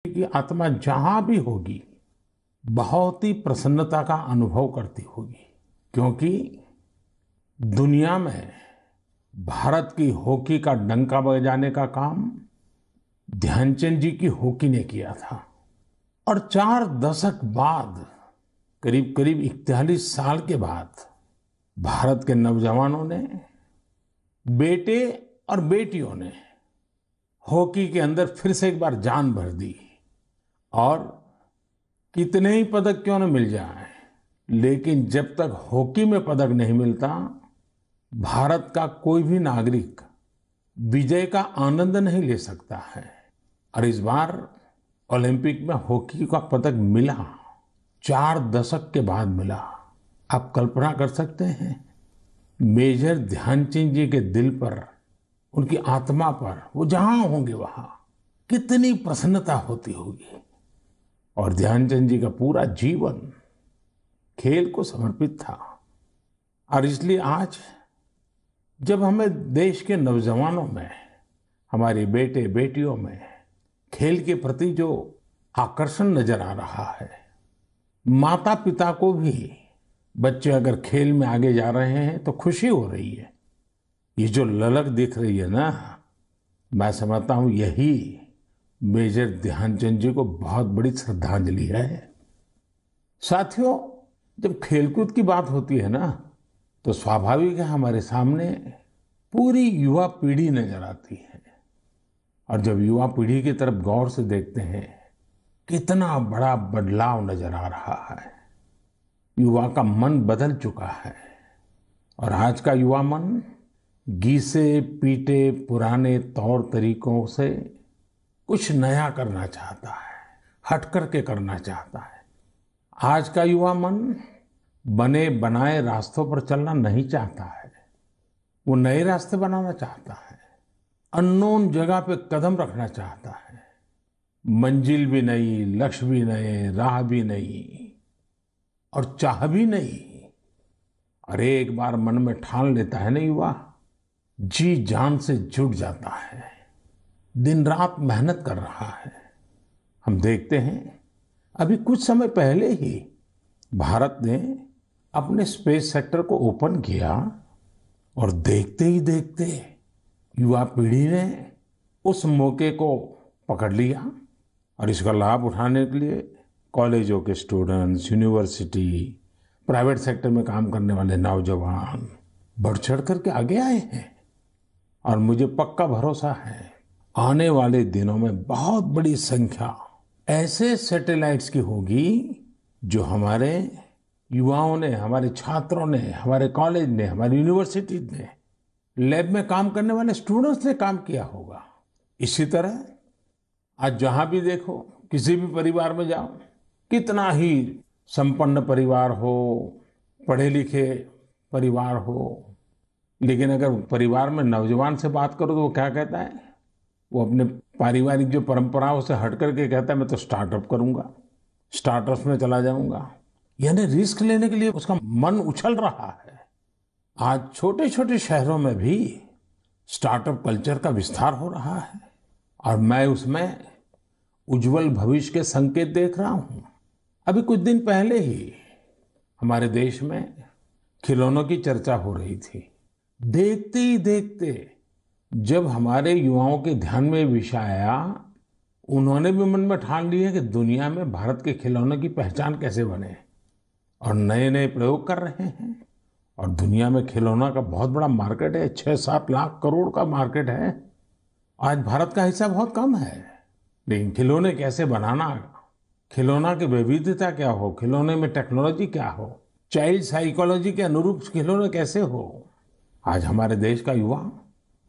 की आत्मा जहां भी होगी बहुत ही प्रसन्नता का अनुभव करती होगी, क्योंकि दुनिया में भारत की हॉकी का डंका बजाने का काम ध्यानचंद जी की हॉकी ने किया था। और 4 दशक बाद, करीब करीब 41 साल के बाद, भारत के नौजवानों ने, बेटे और बेटियों ने हॉकी के अंदर फिर से एक बार जान भर दी। और कितने ही पदक क्यों न मिल जाए, लेकिन जब तक हॉकी में पदक नहीं मिलता, भारत का कोई भी नागरिक विजय का आनंद नहीं ले सकता है। और इस बार ओलंपिक में हॉकी का पदक मिला, 4 दशक के बाद मिला। आप कल्पना कर सकते हैं, मेजर ध्यानचंद जी के दिल पर, उनकी आत्मा पर, वो जहां होंगे वहां कितनी प्रसन्नता होती होगी। और ध्यानचंद जी का पूरा जीवन खेल को समर्पित था। और इसलिए आज जब हमें देश के नौजवानों में, हमारे बेटे बेटियों में खेल के प्रति जो आकर्षण नजर आ रहा है, माता पिता को भी बच्चे अगर खेल में आगे जा रहे हैं तो खुशी हो रही है। ये जो ललक दिख रही है ना, मैं समझता हूं यही मेजर ध्यानचंद जी को बहुत बड़ी श्रद्धांजलि है। साथियों, जब खेलकूद की बात होती है ना, तो स्वाभाविक है हमारे सामने पूरी युवा पीढ़ी नजर आती है। और जब युवा पीढ़ी की तरफ गौर से देखते हैं, कितना बड़ा बदलाव नजर आ रहा है। युवा का मन बदल चुका है। और आज का युवा मन घिसे पीटे पुराने तौर तरीकों से कुछ नया करना चाहता है, हट करके करना चाहता है। आज का युवा मन बने बनाए रास्तों पर चलना नहीं चाहता है, वो नए रास्ते बनाना चाहता है। अननोन जगह पे कदम रखना चाहता है। मंजिल भी नहीं, लक्ष्य भी नहीं, राह भी नहीं, और चाह भी नहीं। और एक बार मन में ठान लेता है ना युवा, जी जान से जुट जाता है, दिन रात मेहनत कर रहा है। हम देखते हैं, अभी कुछ समय पहले ही भारत ने अपने स्पेस सेक्टर को ओपन किया, और देखते ही देखते युवा पीढ़ी ने उस मौके को पकड़ लिया। और इसका लाभ उठाने के लिए कॉलेजों के स्टूडेंट्स, यूनिवर्सिटी, प्राइवेट सेक्टर में काम करने वाले नौजवान बढ़ चढ़ करके आगे आए हैं। और मुझे पक्का भरोसा है, आने वाले दिनों में बहुत बड़ी संख्या ऐसे सैटेलाइट्स की होगी जो हमारे युवाओं ने, हमारे छात्रों ने, हमारे कॉलेज ने, हमारी यूनिवर्सिटी ने, लैब में काम करने वाले स्टूडेंट्स ने काम किया होगा। इसी तरह आज जहां भी देखो, किसी भी परिवार में जाओ, कितना ही संपन्न परिवार हो, पढ़े लिखे परिवार हो, लेकिन अगर परिवार में नौजवान से बात करो तो वो क्या कहता है? वो अपने पारिवारिक जो परंपराओं से हट करके कहता है मैं तो स्टार्टअप करूंगा, स्टार्टअप्स में चला जाऊंगा। यानी रिस्क लेने के लिए उसका मन उछल रहा है। आज छोटे छोटे शहरों में भी स्टार्टअप कल्चर का विस्तार हो रहा है, और मैं उसमें उज्जवल भविष्य के संकेत देख रहा हूं। अभी कुछ दिन पहले ही हमारे देश में खिलौनों की चर्चा हो रही थी। देखते ही देखते जब हमारे युवाओं के ध्यान में विषय आया, उन्होंने भी मन में ठान लिया कि दुनिया में भारत के खिलौनों की पहचान कैसे बने, और नए नए प्रयोग कर रहे हैं। और दुनिया में खिलौना का बहुत बड़ा मार्केट है, 6-7 लाख करोड़ का मार्केट है। आज भारत का हिस्सा बहुत कम है, लेकिन खिलौने कैसे बनाना, खिलौना की विविधता क्या हो, खिलौने में टेक्नोलॉजी क्या हो, चाइल्ड साइकोलॉजी के अनुरूप खिलौने कैसे हो, आज हमारे देश का युवा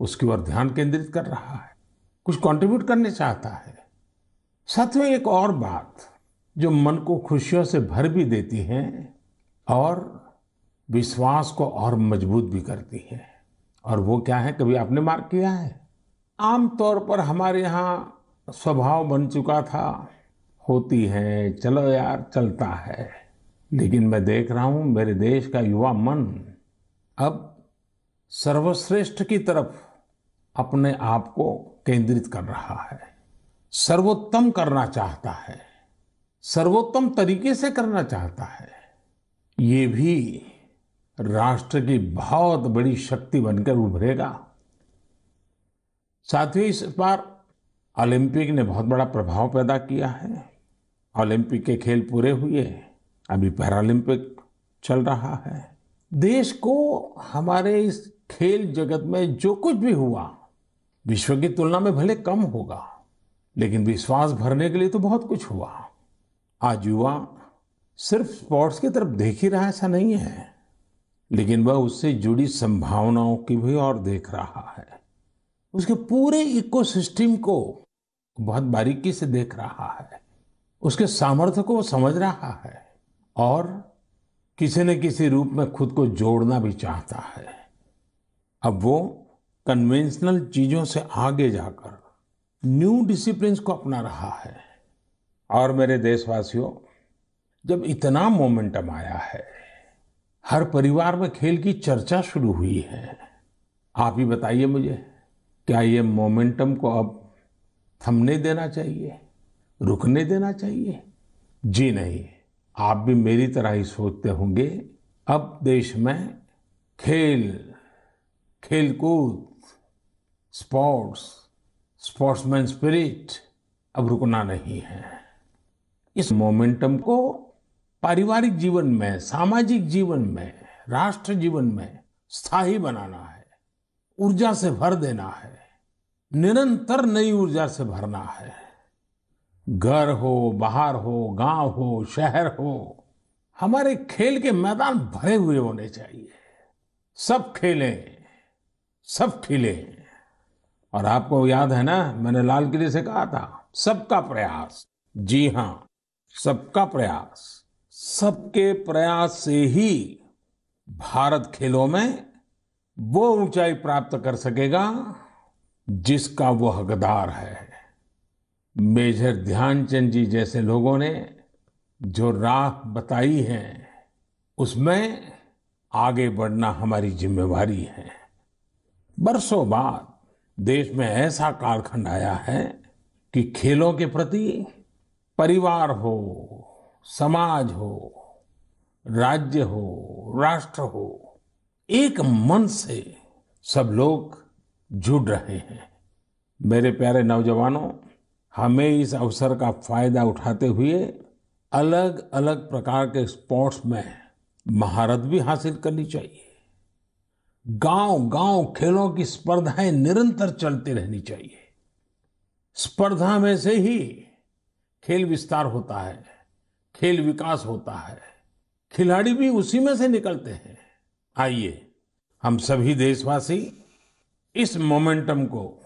उसकी ओर ध्यान केंद्रित कर रहा है, कुछ कंट्रीब्यूट करने चाहता है। साथियों, एक और बात जो मन को खुशियों से भर भी देती है और विश्वास को और मजबूत भी करती है, और वो क्या है, कभी आपने मार्क किया है? आमतौर पर हमारे यहाँ स्वभाव बन चुका था, होती है, चलो यार चलता है। लेकिन मैं देख रहा हूं मेरे देश का युवा मन अब सर्वश्रेष्ठ की तरफ अपने आप को केंद्रित कर रहा है। सर्वोत्तम करना चाहता है, सर्वोत्तम तरीके से करना चाहता है, ये भी राष्ट्र की बहुत बड़ी शक्ति बनकर उभरेगा। साथियों, इस बार ओलंपिक ने बहुत बड़ा प्रभाव पैदा किया है। ओलंपिक के खेल पूरे हुए, अभी पैरालंपिक चल रहा है। देश को हमारे इस खेल जगत में जो कुछ भी हुआ, विश्व की तुलना में भले कम होगा, लेकिन विश्वास भरने के लिए तो बहुत कुछ हुआ। आज युवा सिर्फ स्पोर्ट्स की तरफ देख ही रहा, ऐसा नहीं है, लेकिन वह उससे जुड़ी संभावनाओं की भी ओर देख रहा है। उसके पूरे इकोसिस्टम को बहुत बारीकी से देख रहा है, उसके सामर्थ्य को समझ रहा है और किसी न किसी रूप में खुद को जोड़ना भी चाहता है। अब वो कन्वेंशनल चीजों से आगे जाकर न्यू डिसिप्लिन्स को अपना रहा है। और मेरे देशवासियों, जब इतना मोमेंटम आया है, हर परिवार में खेल की चर्चा शुरू हुई है, आप ही बताइए मुझे, क्या ये मोमेंटम को अब थमने देना चाहिए, रुकने देना चाहिए? जी नहीं, आप भी मेरी तरह ही सोचते होंगे। अब देश में खेल, खेलकूद, स्पोर्ट्स, स्पोर्ट्समैन स्पिरिट अब रुकना नहीं है। इस मोमेंटम को पारिवारिक जीवन में, सामाजिक जीवन में, राष्ट्र जीवन में स्थायी बनाना है, ऊर्जा से भर देना है, निरंतर नई ऊर्जा से भरना है। घर हो, बाहर हो, गांव हो, शहर हो, हमारे खेल के मैदान भरे हुए होने चाहिए। सब खेलें, सब खिलें। और आपको याद है ना, मैंने लाल किले से कहा था, सबका प्रयास। जी हाँ, सबका प्रयास। सबके प्रयास से ही भारत खेलों में वो ऊंचाई प्राप्त कर सकेगा जिसका वो हकदार है। मेजर ध्यानचंद जी जैसे लोगों ने जो राह बताई है, उसमें आगे बढ़ना हमारी जिम्मेवारी है। बरसों बाद देश में ऐसा कालखंड आया है कि खेलों के प्रति परिवार हो, समाज हो, राज्य हो, राष्ट्र हो, एक मन से सब लोग जुड़ रहे हैं। मेरे प्यारे नौजवानों, हमें इस अवसर का फायदा उठाते हुए अलग अलग प्रकार के स्पोर्ट्स में महारत भी हासिल करनी चाहिए। गांव गांव खेलों की स्पर्धाएं निरंतर चलती रहनी चाहिए। स्पर्धा में से ही खेल विस्तार होता है, खेल विकास होता है, खिलाड़ी भी उसी में से निकलते हैं। आइए हम सभी देशवासी इस मोमेंटम को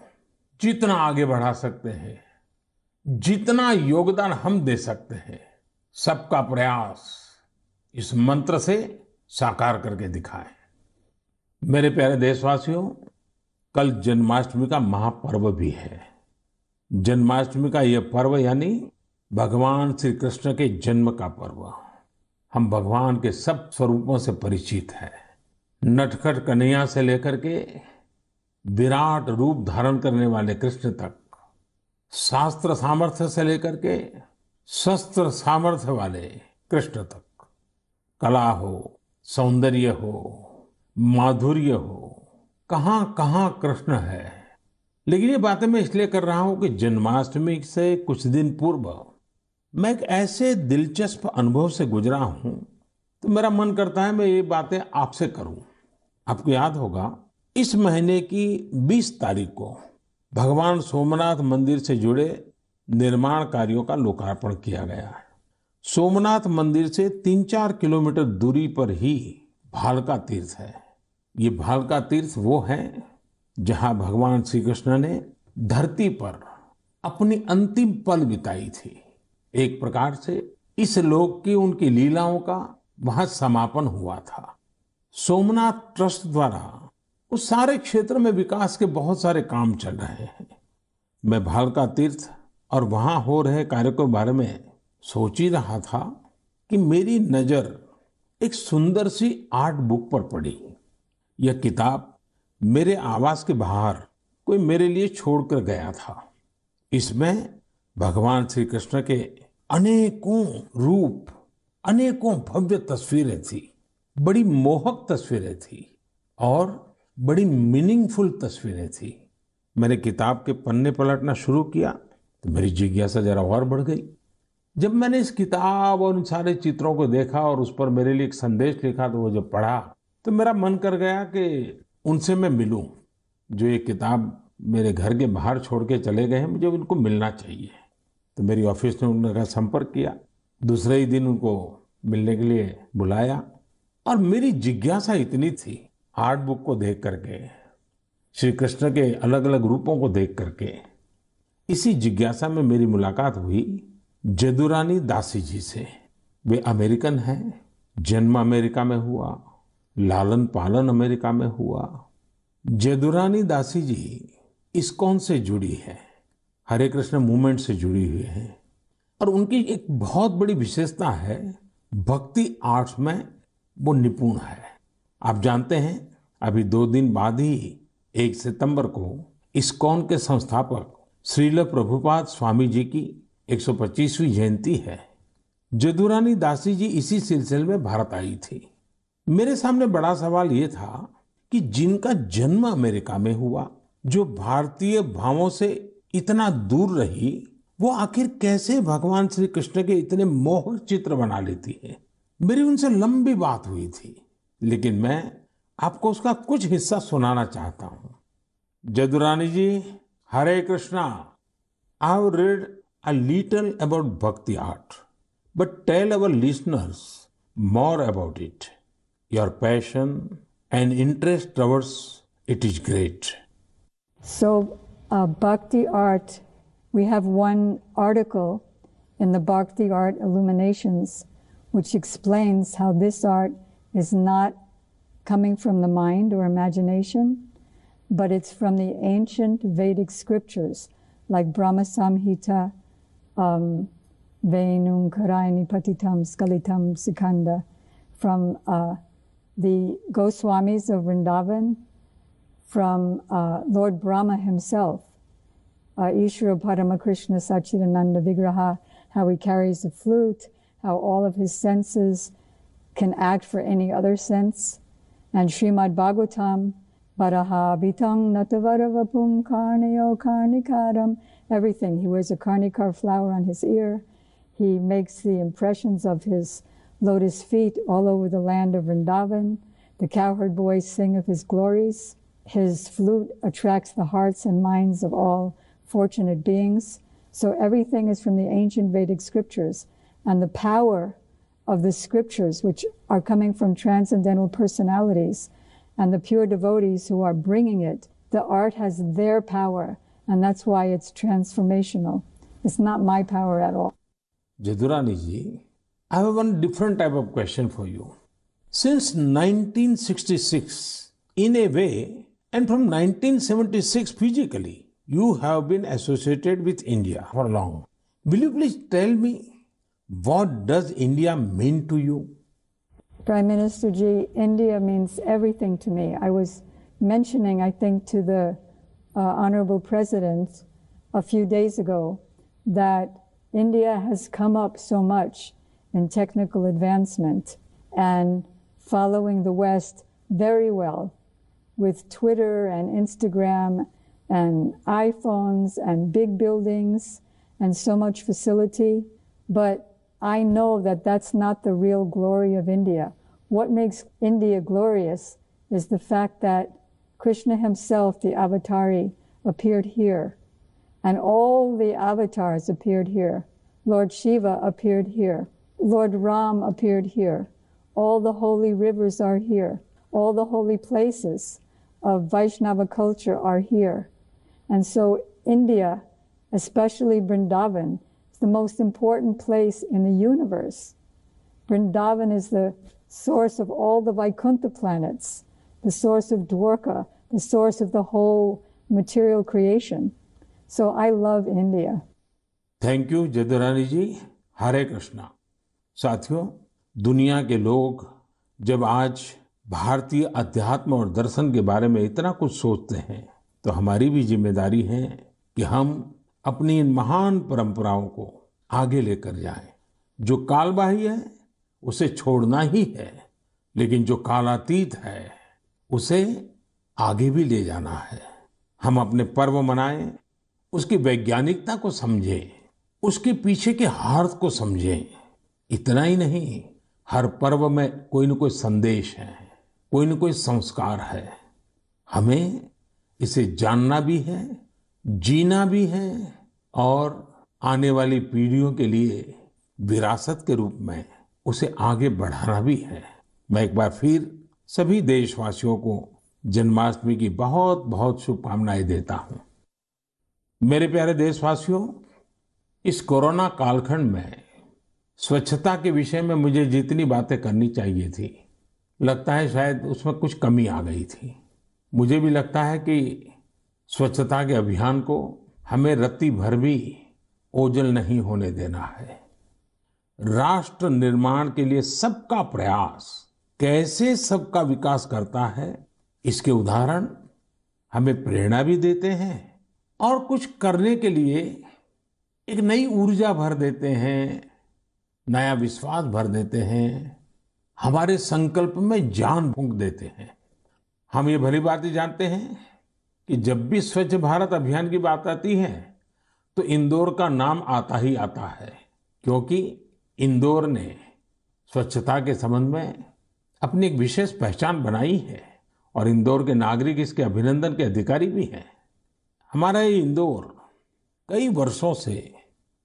जितना आगे बढ़ा सकते हैं, जितना योगदान हम दे सकते हैं, सबका प्रयास, इस मंत्र से साकार करके दिखाएं। मेरे प्यारे देशवासियों, कल जन्माष्टमी का महापर्व भी है। जन्माष्टमी का यह पर्व यानी भगवान श्री कृष्ण के जन्म का पर्व। हम भगवान के सब स्वरूपों से परिचित हैं। नटखट कन्हैया से लेकर के विराट रूप धारण करने वाले कृष्ण तक, शास्त्र सामर्थ्य से लेकर के शस्त्र सामर्थ्य वाले कृष्ण तक, कला हो, सौंदर्य हो, माधुर्य हो, कहां कहां कृष्ण है। लेकिन ये बातें मैं इसलिए कर रहा हूं कि जन्माष्टमी से कुछ दिन पूर्व मैं एक ऐसे दिलचस्प अनुभव से गुजरा हूं, तो मेरा मन करता है मैं ये बातें आपसे करूं। आपको याद होगा, इस महीने की 20 तारीख को भगवान सोमनाथ मंदिर से जुड़े निर्माण कार्यों का लोकार्पण किया गया है। सोमनाथ मंदिर से 3-4 किलोमीटर दूरी पर ही भालका तीर्थ है। ये भालका तीर्थ वो है जहां भगवान श्री कृष्ण ने धरती पर अपनी अंतिम पल बिताई थी। एक प्रकार से इस लोक की उनकी लीलाओं का वहां समापन हुआ था। सोमनाथ ट्रस्ट द्वारा उस सारे क्षेत्र में विकास के बहुत सारे काम चल रहे हैं। मैं भालका तीर्थ और वहां हो रहे कार्य के बारे में सोच ही रहा था कि मेरी नजर एक सुंदर सी आर्ट बुक पर पड़ी। यह किताब मेरे आवास के बाहर कोई मेरे लिए छोड़कर गया था। इसमें भगवान श्री कृष्ण के अनेकों रूप, अनेकों भव्य तस्वीरें थी, बड़ी मोहक तस्वीरें थी और बड़ी मीनिंगफुल तस्वीरें थी। मैंने किताब के पन्ने पलटना शुरू किया तो मेरी जिज्ञासा जरा और बढ़ गई। जब मैंने इस किताब और उन सारे चित्रों को देखा और उस पर मेरे लिए एक संदेश लिखा तो वो जब पढ़ा तो मेरा मन कर गया कि उनसे मैं मिलूं। जो ये किताब मेरे घर के बाहर छोड़ के चले गए हैं, मुझे उनको मिलना चाहिए। तो मेरी ऑफिस ने उनका संपर्क किया, दूसरे ही दिन उनको मिलने के लिए बुलाया और मेरी जिज्ञासा इतनी थी, आर्ट बुक को देख करके, श्री कृष्ण के अलग अलग रूपों को देख करके, इसी जिज्ञासा में मेरी मुलाकात हुई जदुरानी दासी जी से। वे अमेरिकन हैं, जन्म अमेरिका में हुआ, लालन पालन अमेरिका में हुआ। जदुरानी दासी जी इस्कॉन से जुड़ी है, हरे कृष्ण मूवमेंट से जुड़ी हुई है और उनकी एक बहुत बड़ी विशेषता है, भक्ति आर्ट्स में वो निपुण है। आप जानते हैं अभी 2 दिन बाद ही 1 सितंबर को इस्कॉन के संस्थापक श्रील प्रभुपाद स्वामी जी की 125वीं जयंती है। जदुरानी दासी जी इसी सिलसिले में भारत आई थी। मेरे सामने बड़ा सवाल ये था कि जिनका जन्म अमेरिका में हुआ, जो भारतीय भावों से इतना दूर रही, वो आखिर कैसे भगवान श्री कृष्ण के इतने मोहक चित्र बना लेती है। मेरी उनसे लंबी बात हुई थी, लेकिन मैं आपको उसका कुछ हिस्सा सुनाना चाहता हूं। Jadurani ji, Hare Krishna. I have read a little about bhakti art, but tell our listeners more about it. Your passion and interest towards it is great. So, bhakti art, we have one article in the Bhakti Art Illuminations which explains how this art is not coming from the mind or imagination, but it's from the ancient Vedic scriptures like Brahma Samhita, Venum Karayani Patitam Skalitam Sikanda, from the Goswamis of Vrindavan, from Lord Brahma himself, Ishvara Paramakrishna Sachidananda Vigraha, how he carries a flute, how all of his senses can act for any other sense. And Srimad Bhagavatam, Baraha Bitang Natavaravapum Karneo Karnikaram, everything. He wears a karnikar flower on his ear. He makes the impressions of his lotus feet all over the land of Vrindavan. The cowherd boys sing of his glories. His flute attracts the hearts and minds of all fortunate beings. So everything is from the ancient Vedic scriptures. And the power of the scriptures, which are coming from transcendental personalities, and the pure devotees who are bringing it, the art has their power, and that's why it's transformational. It's not my power at all. Jadurani ji, I have one different type of question for you. Since 1966, in a way, and from 1976 physically, you have been associated with India for long. Will you please tell me, what does India mean to you? Prime Minister Ji, India means everything to me. I was mentioning, I think, to the Honorable President a few days ago that India has come up so much in technical advancement and following the West very well with Twitter and Instagram and iPhones and big buildings and so much facility. But I know that that's not the real glory of India. What makes India glorious is the fact that Krishna himself, the Avatari, appeared here. And all the avatars appeared here. Lord Shiva appeared here. Lord Ram appeared here. All the holy rivers are here. All the holy places of Vaishnava culture are here. And so India, especially Vrindavan, is the most important place in the universe. Vrindavan is the source of all the Vaikuntha planets, the source of Dwarka, the source of the whole material creation. So I love India. Thank you, Jadurani ji. Hare Krishna. साथियों, दुनिया के लोग जब आज भारतीय अध्यात्म और दर्शन के बारे में इतना कुछ सोचते हैं, तो हमारी भी जिम्मेदारी है कि हम अपनी इन महान परंपराओं को आगे लेकर जाएं। जो कालबाह्य है उसे छोड़ना ही है, लेकिन जो कालातीत है उसे आगे भी ले जाना है। हम अपने पर्व मनाएं, उसकी वैज्ञानिकता को समझें, उसके पीछे के अर्थ को समझें। इतना ही नहीं, हर पर्व में कोई न कोई संदेश है, कोई न कोई संस्कार है। हमें इसे जानना भी है, जीना भी है और आने वाली पीढ़ियों के लिए विरासत के रूप में उसे आगे बढ़ाना भी है। मैं एक बार फिर सभी देशवासियों को जन्माष्टमी की बहुत बहुत शुभकामनाएं देता हूं। मेरे प्यारे देशवासियों, इस कोरोना कालखंड में स्वच्छता के विषय में मुझे जितनी बातें करनी चाहिए थी, लगता है शायद उसमें कुछ कमी आ गई थी। मुझे भी लगता है कि स्वच्छता के अभियान को हमें रत्ती भर भी ओझल नहीं होने देना है। राष्ट्र निर्माण के लिए सबका प्रयास कैसे सबका विकास करता है, इसके उदाहरण हमें प्रेरणा भी देते हैं और कुछ करने के लिए एक नई ऊर्जा भर देते हैं, नया विश्वास भर देते हैं, हमारे संकल्प में जान फूंक देते हैं। हम ये भली बात ही जानते हैं कि जब भी स्वच्छ भारत अभियान की बात आती है तो इंदौर का नाम आता ही आता है, क्योंकि इंदौर ने स्वच्छता के संबंध में अपनी एक विशेष पहचान बनाई है और इंदौर के नागरिक इसके अभिनंदन के अधिकारी भी हैं। हमारा ये इंदौर कई वर्षों से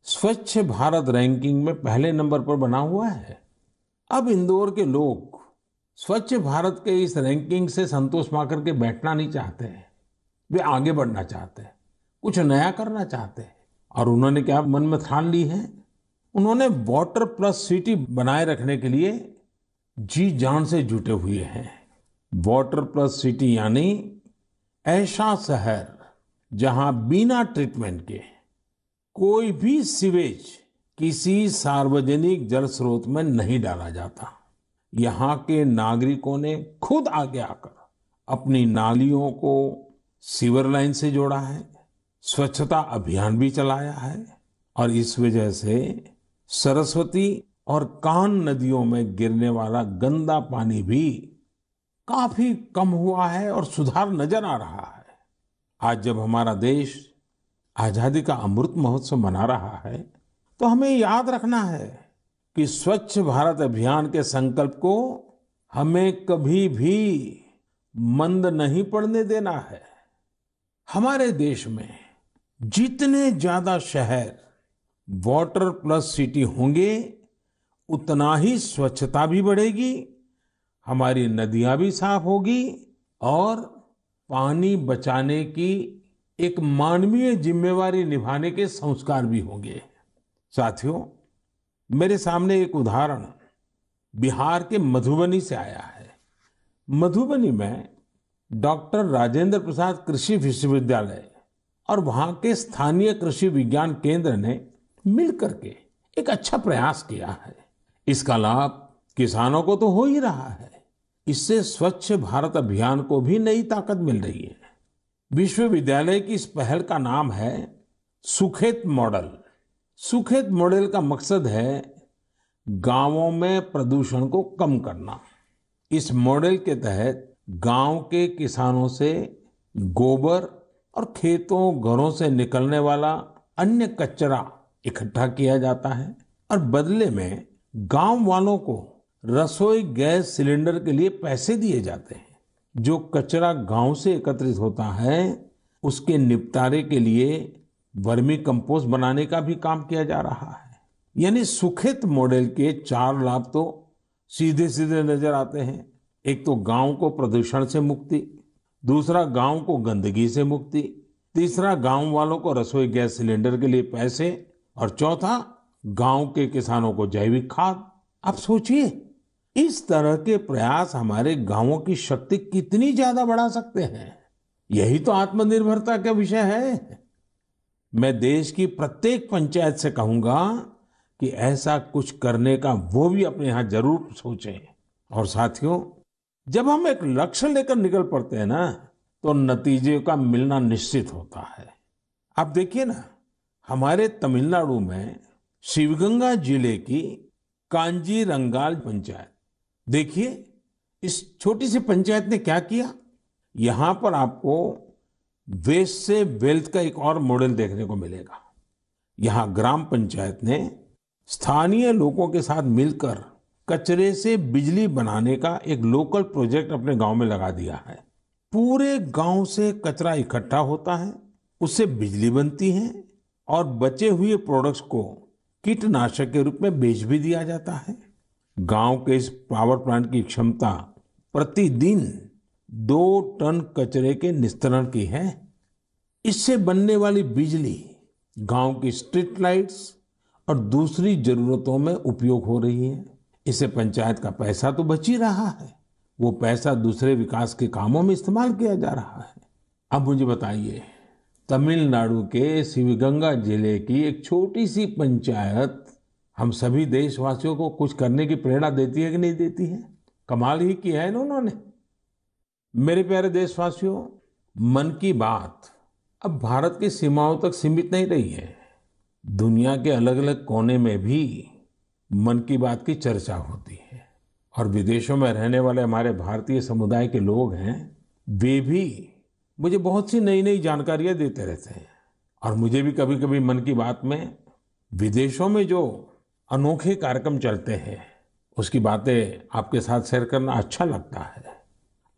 स्वच्छ भारत रैंकिंग में पहले नंबर पर बना हुआ है। अब इंदौर के लोग स्वच्छ भारत के इस रैंकिंग से संतोष पाकर के बैठना नहीं चाहते हैं, वे आगे बढ़ना चाहते हैं, कुछ नया करना चाहते हैं। और उन्होंने क्या मन में ठान ली है, उन्होंने वाटर प्लस सिटी बनाए रखने के लिए जी जान से जुटे हुए हैं। वाटर प्लस सिटी यानी ऐसा शहर जहां बिना ट्रीटमेंट के कोई भी सीवेज किसी सार्वजनिक जल स्रोत में नहीं डाला जाता। यहाँ के नागरिकों ने खुद आगे आकर अपनी नालियों को सीवर लाइन से जोड़ा है, स्वच्छता अभियान भी चलाया है और इस वजह से सरस्वती और कान नदियों में गिरने वाला गंदा पानी भी काफी कम हुआ है और सुधार नजर आ रहा है। आज जब हमारा देश आजादी का अमृत महोत्सव मना रहा है तो हमें याद रखना है कि स्वच्छ भारत अभियान के संकल्प को हमें कभी भी मंद नहीं पड़ने देना है। हमारे देश में जितने ज्यादा शहर वाटर प्लस सिटी होंगे उतना ही स्वच्छता भी बढ़ेगी, हमारी नदियां भी साफ होगी और पानी बचाने की एक मानवीय जिम्मेवारी निभाने के संस्कार भी होंगे। साथियों, मेरे सामने एक उदाहरण बिहार के मधुबनी से आया है। मधुबनी में डॉक्टर राजेंद्र प्रसाद कृषि विश्वविद्यालय और वहां के स्थानीय कृषि विज्ञान केंद्र ने मिलकर के एक अच्छा प्रयास किया है। इसका लाभ किसानों को तो हो ही रहा है, इससे स्वच्छ भारत अभियान को भी नई ताकत मिल रही है। विश्वविद्यालय की इस पहल का नाम है सुखेत मॉडल। सुखेत मॉडल का मकसद है गांवों में प्रदूषण को कम करना। इस मॉडल के तहत गांव के किसानों से गोबर और खेतों घरों से निकलने वाला अन्य कचरा इकट्ठा किया जाता है और बदले में गांव वालों को रसोई गैस सिलेंडर के लिए पैसे दिए जाते हैं। जो कचरा गांव से एकत्रित होता है उसके निपटारे के लिए वर्मी कंपोस्ट बनाने का भी काम किया जा रहा है। यानी सुखेत मॉडल के 4 लाभ तो सीधे सीधे नजर आते हैं। एक तो गांव को प्रदूषण से मुक्ति, दूसरा गांव को गंदगी से मुक्ति, तीसरा गांव वालों को रसोई गैस सिलेंडर के लिए पैसे और चौथा गांव के किसानों को जैविक खाद। आप सोचिए, इस तरह के प्रयास हमारे गांवों की शक्ति कितनी ज्यादा बढ़ा सकते हैं। यही तो आत्मनिर्भरता का विषय है। मैं देश की प्रत्येक पंचायत से कहूंगा कि ऐसा कुछ करने का वो भी अपने यहाँ जरूर सोचें। और साथियों, जब हम एक लक्ष्य लेकर निकल पड़ते हैं ना, तो नतीजे का मिलना निश्चित होता है। आप देखिए ना, हमारे तमिलनाडु में शिवगंगा जिले की कांजीरंगाल पंचायत, देखिए इस छोटी सी पंचायत ने क्या किया। यहाँ पर आपको वेस्ट से वेल्थ का एक और मॉडल देखने को मिलेगा। यहाँ ग्राम पंचायत ने स्थानीय लोगों के साथ मिलकर कचरे से बिजली बनाने का एक लोकल प्रोजेक्ट अपने गांव में लगा दिया है। पूरे गांव से कचरा इकट्ठा होता है, उससे बिजली बनती है और बचे हुए प्रोडक्ट्स को कीटनाशक के रूप में बेच भी दिया जाता है। गांव के इस पावर प्लांट की क्षमता प्रतिदिन 2 टन कचरे के निस्तारण की है। इससे बनने वाली बिजली गांव की स्ट्रीट लाइट्स और दूसरी जरूरतों में उपयोग हो रही है। इससे पंचायत का पैसा तो बच ही रहा है, वो पैसा दूसरे विकास के कामों में इस्तेमाल किया जा रहा है। अब मुझे बताइए, तमिलनाडु के शिवगंगा जिले की एक छोटी सी पंचायत हम सभी देशवासियों को कुछ करने की प्रेरणा देती है कि नहीं देती है? कमाल ही किया है ना उन्होंने। मेरे प्यारे देशवासियों, मन की बात अब भारत की सीमाओं तक सीमित नहीं रही है। दुनिया के अलग अलग कोने में भी मन की बात की चर्चा होती है और विदेशों में रहने वाले हमारे भारतीय समुदाय के लोग हैं, वे भी मुझे बहुत सी नई नई जानकारियां देते रहते हैं। और मुझे भी कभी कभी मन की बात में विदेशों में जो अनोखे कार्यक्रम चलते हैं उसकी बातें आपके साथ शेयर करना अच्छा लगता है।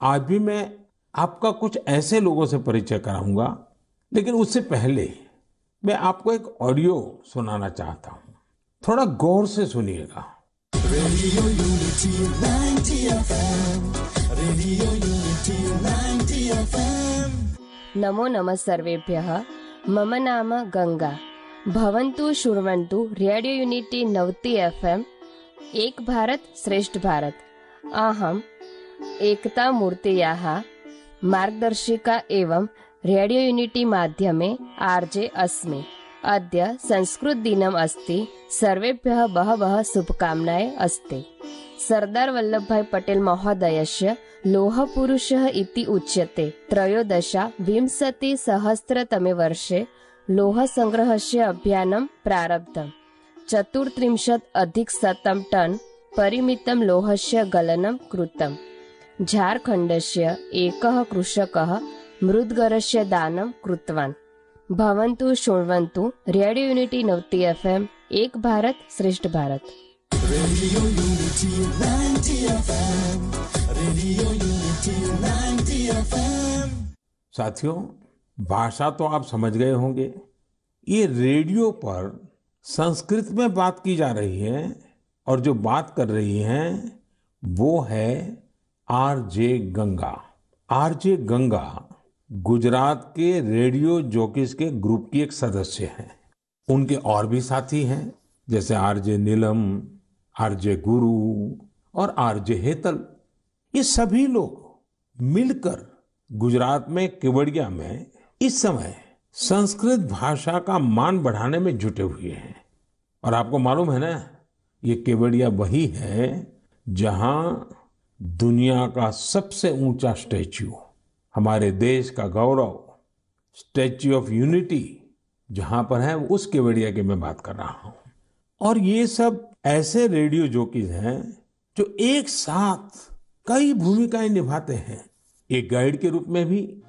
आज भी मैं आपका कुछ ऐसे लोगों से परिचय कराऊंगा, लेकिन उससे पहले मैं आपको एक ऑडियो सुनाना चाहता हूं। थोड़ा गौर से सुनिएगा। Radio unity 90 FM, radio unity 90 FM। नमो नमः सर्वेभ्यः। मम नाम गंगा। भवन्तु शृण्वन्तु रेडियो यूनिटी 90 FM, एक भारत श्रेष्ठ भारत। अहम् एकता मूर्तेयाः मार्गदर्शिका एवं रेडियो यूनिटी माध्यमे आर्जे अस्मि। अद्य संस्कृत दिनम् अस्ति। सर्वेभ्यः बहवः शुभकामनाः अस्ति। सरदार वल्लभभाई पटेल महोदयस्य लौहपुरुषः इति उच्यते। 13विंशतिसहस्रतमे वर्षे लौहसङ्ग्रहस्य अभियानं प्रारब्धम्। 34 टन् परिमितं लौहस्य गलनं कृतम्। झारखण्डस्य एकः कृषकः मृद्गरस्य दानं कृतवान्। भवन्तु शृण्वन्तु रेडियो यूनिटी 90 FM, एक भारत श्रेष्ठ Bharat. Radio unity 90 FM, radio unity 90 FM। साथियों, भाषा तो आप समझ गए होंगे। ये रेडियो पर संस्कृत में बात की जा रही है और जो बात कर रही हैं वो है आरजे गंगा। आरजे गंगा गुजरात के रेडियो जॉकीज के ग्रुप की एक सदस्य हैं। उनके और भी साथी हैं, जैसे आरजे नीलम, आरजे गुरु और आरजे हेतल। ये सभी लोग मिलकर गुजरात में केवड़िया में इस समय संस्कृत भाषा का मान बढ़ाने में जुटे हुए हैं। और आपको मालूम है ना, ये केवड़िया वही है जहां दुनिया का सबसे ऊंचा स्टैच्यू, हमारे देश का गौरव, स्टैच्यू ऑफ यूनिटी जहां पर है, उस केवड़िया की मैं बात कर रहा हूं। और ये सब ऐसे रेडियो जॉकीज हैं जो एक साथ कई भूमिकाएं निभाते हैं। एक गाइड के रूप में भी